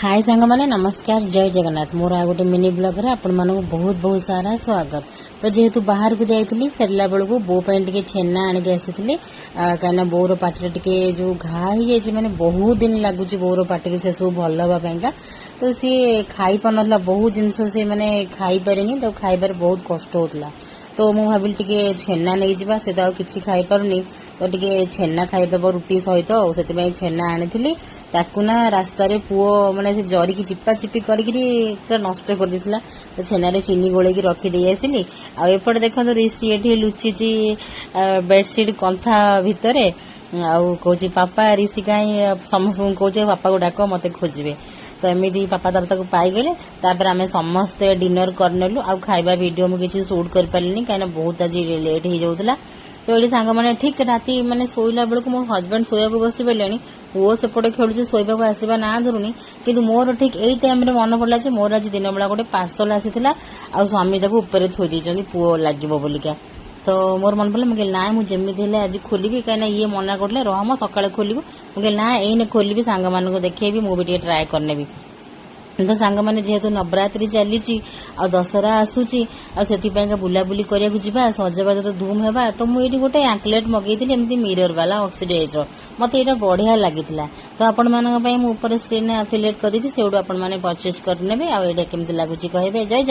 हाय सांग माने नमस्कार जय जगन्नाथ मोर आ गोटे मिनी ब्लॉग रे आपण मानक बहुत बहुत सारा स्वागत। तो जेहेतु बाहर को जाइली फेरला बेल को बो टे छेना आनिक आसी कहीं बोर पार्टी टे जो घा ही जाए मैंने बहुत दिन लगुच बोर पार्टी से सब भल हाँका तो सी खाई पार ना बहुत जिनस से मैंने खाई पारे तो खाइबार बहुत कष्ट होता तो मु भाविली टिके छेना नहीं जावा से तो किसी खाई पारुनी तो टिके छेना खाईदब रुटी सहित से छेना आनी ताकुना रास्तार पुओ माने जरी की चिपा चिपी करी पूरा नष्ट कर देथिला तो छेना चीनी गोले रखीदे आसली आउपटे देखो ऋषि ये लुचिची बेडसीट कंथा भितर आउ कौची पापा ऋषि कहीं समस्त कौचे पापा को डाक मत खोजे तो एमती पापा तार पाईगले तापर आम समस्ते डिनर करनेलु आ खाइबा वीडियो मुझे किसी सुट कर पारे कहीं बहुत आज लेट हो जाऊला तो ये सांग मैंने ठीक राति मैंने शोला बेलू मो हजबैंड शोया बस पड़े पुओ सेपटे खेलुचे शोवा आसवा ना धरुनी कि मोर ठीक यही टाइम मन पड़ा मोर आज दिन बेला गोटे पार्सल आसाला आ स्वामी ऊपर थोई देते पुओ लगे बोलिका तो मोर मन पड़ा मुझे ना मुझे आज खोलि कहीं ये मना करले रह सका खोलू मुझे ना यही खोलि सांग मान देखेबी मुझे ट्राए करनेबी तो सांग मैंने जेहेतु नवरात्रि चली दशहरा आसूची से बुलाबुली करने सजबाज तो धूम है तो मुझे गोटे आंकलेट मगेली एमती मिरर वाला ऑक्सीडाइज मत ये बढ़िया लगी तो आपण मान स्क्रीन में एफिलिएट कर से आपण मैंने परचेज करने आउ ये केमती लगुच कहे जय